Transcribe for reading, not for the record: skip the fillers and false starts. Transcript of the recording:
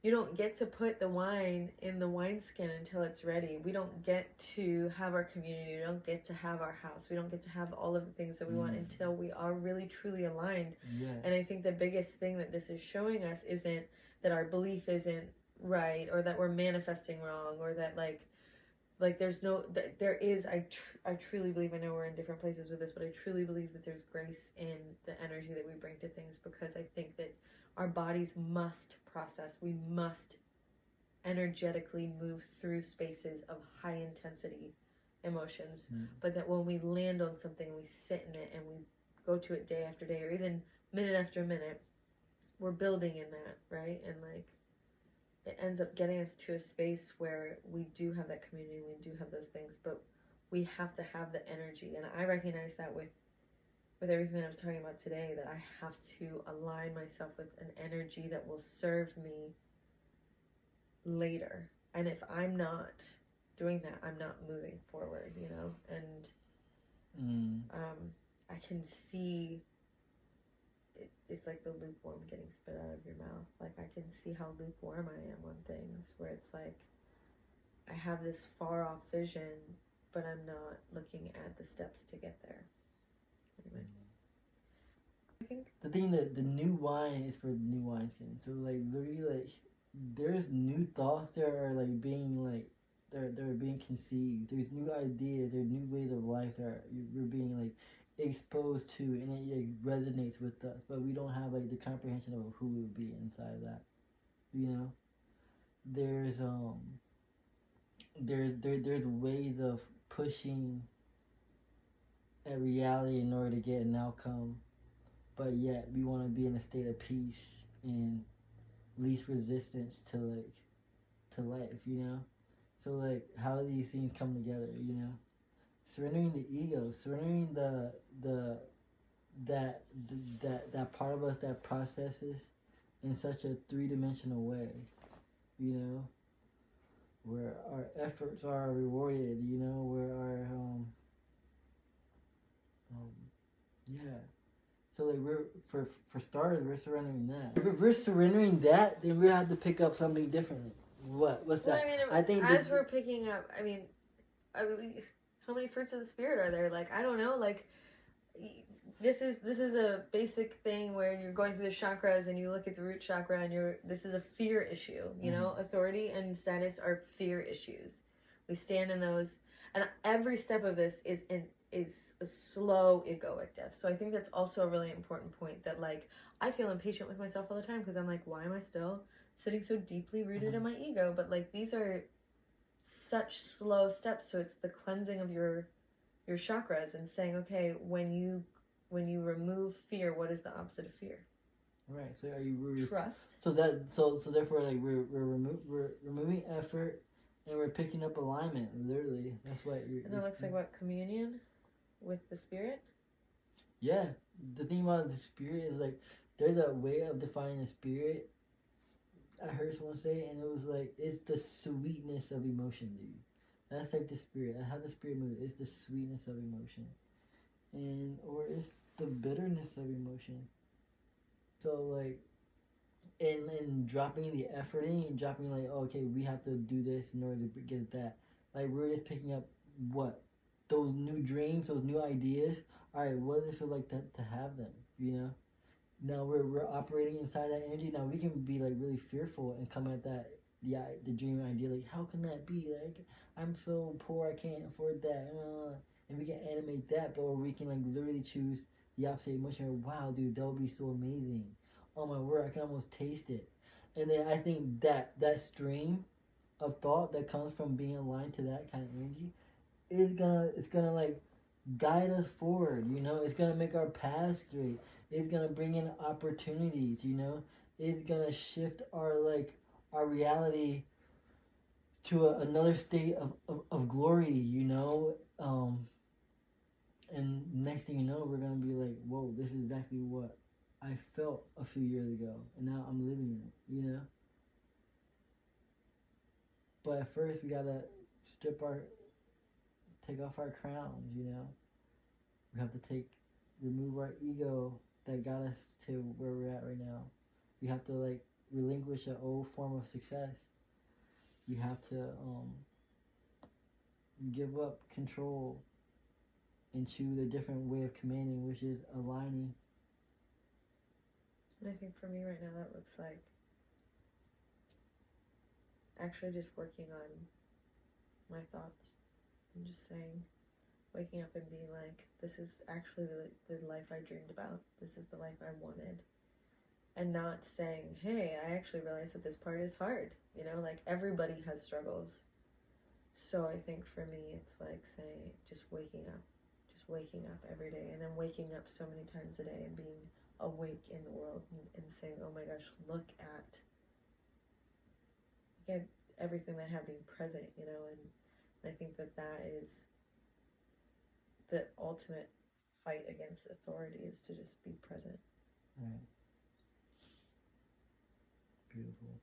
You don't get to put the wine in the wineskin until it's ready. We don't get to have our community. We don't get to have our house. We don't get to have all of the things that we want until we are really, truly aligned. Yes. And I think the biggest thing that this is showing us isn't that our belief isn't right, or that we're manifesting wrong, or that like there's no, there is, I truly believe, I know we're in different places with this, but I truly believe that there's grace in the energy that we bring to things, because I think that our bodies must process, we must energetically move through spaces of high intensity emotions, but that when we land on something, we sit in it and we go to it day after day, or even minute after minute, we're building in that, right? And like, it ends up getting us to a space where we do have that community, we do have those things, but we have to have the energy. And I recognize that with everything that I was talking about today, that I have to align myself with an energy that will serve me later. And if I'm not doing that, I'm not moving forward, you know? And I can see it's like the lukewarm getting spit out of your mouth. Like, I can see how lukewarm I am on things, where it's like I have this far off vision, but I'm not looking at the steps to get there. Anyway, I think the thing that the new wine is for the new wineskin. So like literally, like there's new thoughts that are like being like they're being conceived. There's new ideas. There's new ways of life that you're being like exposed to, and it like resonates with us, but we don't have like the comprehension of who we would be inside of that, you know. There's there's ways of pushing a reality in order to get an outcome, but yet we want to be in a state of peace and least resistance to life, you know. So like, how do these things come together, you know? Surrendering the ego, surrendering that part of us that processes in such a three-dimensional way, you know, where our efforts are rewarded, you know, where our yeah. So like, we're for starters, we're surrendering that. If we're surrendering that, then we have to pick up something differently. What's that? I mean, I think as we're picking up, I mean, how many fruits of the spirit are there? Like, I don't know, like, this is a basic thing where you're going through the chakras and you look at the root chakra, and this is a fear issue, you know. Authority and status are fear issues. We stand in those, and every step of this is a slow egoic death. So I think that's also a really important point, that like, I feel impatient with myself all the time, because I'm like, why am I still sitting so deeply rooted in my ego? But like, these are such slow steps. So it's the cleansing of your chakras and saying, okay, when you remove fear, what is the opposite of fear? Right. So are you trust? So therefore, like, we're removing effort, and we're picking up alignment. Literally, that's what you're. And that looks like what? Communion with the spirit. Yeah. The thing about the spirit is like, there's a way of defining the spirit. I heard someone say, and it was like, it's the sweetness of emotion, dude. That's like the spirit. That's how the spirit moves. It's the sweetness of emotion, or it's the bitterness of emotion. So like, in dropping the effort in, and dropping like, oh, okay, we have to do this in order to get that. Like, we're just picking up what, those new dreams, those new ideas. All right, what does it feel like to have them? You know. Now we're operating inside that energy. Now we can be like really fearful and come at that the dream idea, like, how can that be? Like, I'm so poor, I can't afford that. And we can animate that, but we can like literally choose the opposite emotion. Wow, dude, that would be so amazing. Oh my word, I can almost taste it. And then I think that stream of thought that comes from being aligned to that kind of energy it's gonna like guide us forward, you know. It's gonna make our path straight. It's gonna bring in opportunities, you know. It's gonna shift our reality to another state of glory, you know. And next thing you know, we're gonna be like, whoa, this is exactly what I felt a few years ago, and now I'm living it, you know. But at first, we gotta take off our crowns, you know. We have to remove our ego that got us to where we're at right now. We have to like relinquish an old form of success. You have to give up control and choose a different way of commanding, which is aligning. And I think for me right now, that looks like actually just working on my thoughts and just saying, waking up and being like, this is actually the life I dreamed about. This is the life I wanted. And not saying, hey, I actually realized that this part is hard. You know, like everybody has struggles. So I think for me, it's like saying, just waking up every day, and then waking up so many times a day and being awake in the world and saying, oh my gosh, look at everything that I have being present, you know, and I think that is the ultimate fight against authority, is to just be present. Right. Beautiful.